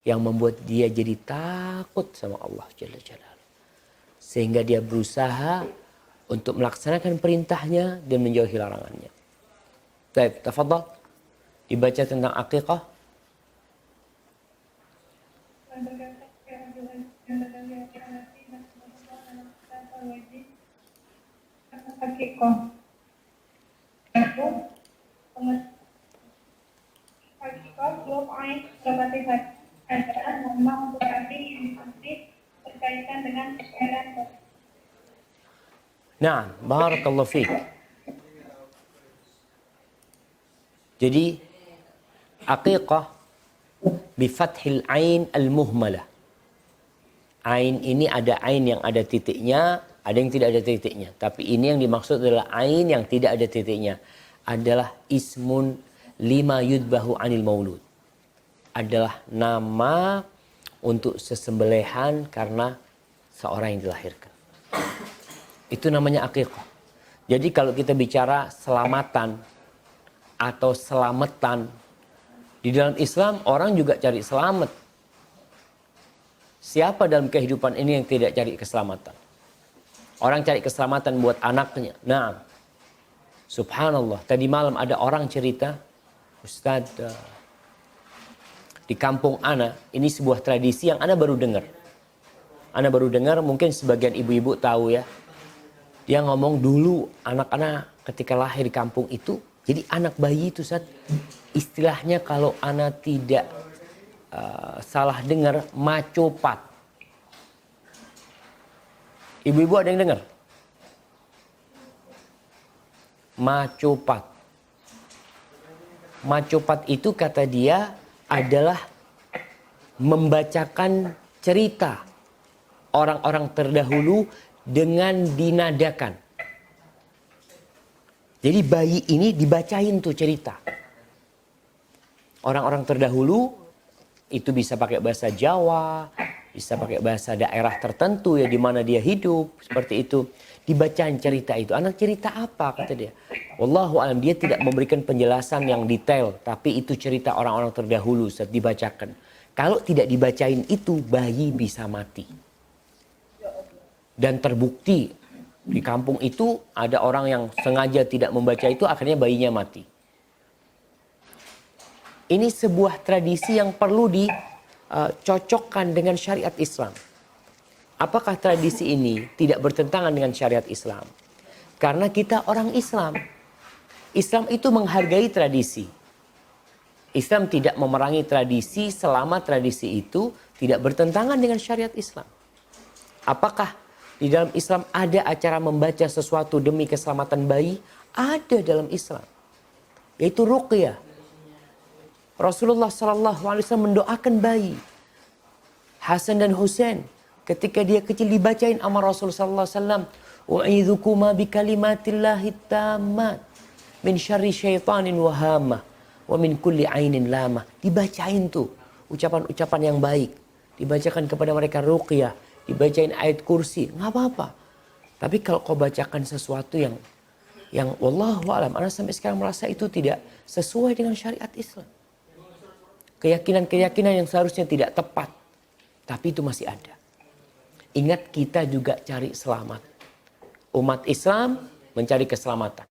yang membuat dia jadi takut sama Allah Jalla Jalaluhu. Sehingga dia berusaha untuk melaksanakan perintahnya dan menjauhi larangannya. Baik, tafadhal. Dibaca tentang aqiqah. Aqiqah. Aqiqah 2 poin berbagai adalah nama untuk arti yang dimaksud berkaitan dengan kesehatan. Nah, barakallahu fiik. Jadi aqiqah bifathil ain al-muhmalah. Ain ini ada ain yang ada titiknya, ada yang tidak ada titiknya. Tapi ini yang dimaksud adalah ain yang tidak ada titiknya. Adalah ismun lima yudbahu anil maulud. Adalah nama untuk sesembelihan karena seorang yang dilahirkan. Itu namanya aqiqah. Jadi kalau kita bicara selamatan atau selamatan, di dalam Islam orang juga cari selamat. Siapa dalam kehidupan ini yang tidak cari keselamatan? Orang cari keselamatan buat anaknya. Nah, subhanallah, tadi malam ada orang cerita, Ustaz, di kampung Ana, ini sebuah tradisi yang Ana baru dengar. Ana baru dengar, mungkin sebagian ibu-ibu tahu ya. Dia ngomong dulu anak-anak ketika lahir di kampung itu, jadi anak bayi itu Ustaz, istilahnya kalau Ana tidak salah dengar, macopat. Ibu-ibu ada yang dengar? Macopat. Macopat itu kata dia adalah membacakan cerita orang-orang terdahulu dengan dinadakan. Jadi bayi ini dibacain tuh cerita. Orang-orang terdahulu itu bisa pakai bahasa Jawa, bisa pakai bahasa daerah tertentu ya di mana dia hidup, seperti itu. Dibacain cerita itu. Anak cerita apa kata dia? Wallahu alam, dia tidak memberikan penjelasan yang detail, tapi itu cerita orang-orang terdahulu saat dibacakan. Kalau tidak dibacain itu bayi bisa mati. Dan terbukti di kampung itu ada orang yang sengaja tidak membaca itu, akhirnya bayinya mati. Ini sebuah tradisi yang perlu dicocokkan dengan syariat Islam. Apakah tradisi ini tidak bertentangan dengan syariat Islam? Karena kita orang Islam. Islam itu menghargai tradisi. Islam tidak memerangi tradisi selama tradisi itu tidak bertentangan dengan syariat Islam. Apakah di dalam Islam ada acara membaca sesuatu demi keselamatan bayi? Ada dalam Islam. Yaitu ruqyah. Rasulullah SAW mendoakan bayi. Hasan dan Husain. Ketika dia kecil dibacain sama Rasulullah SAW. Wa'idhukuma bikalimatillahi tammat. Min syarri syaitanin wahamah. Wa min kulli ainin lamah. Dibacain tuh. Ucapan-ucapan yang baik. Dibacakan kepada mereka ruqyah. Dibacain ayat kursi. Nggak apa-apa. Tapi kalau kau bacakan sesuatu yang wallahu alam. Ana sampai sekarang merasa itu tidak sesuai dengan syariat Islam. Keyakinan-keyakinan yang seharusnya tidak tepat. Tapi itu masih ada. Ingat kita juga cari selamat. Umat Islam mencari keselamatan.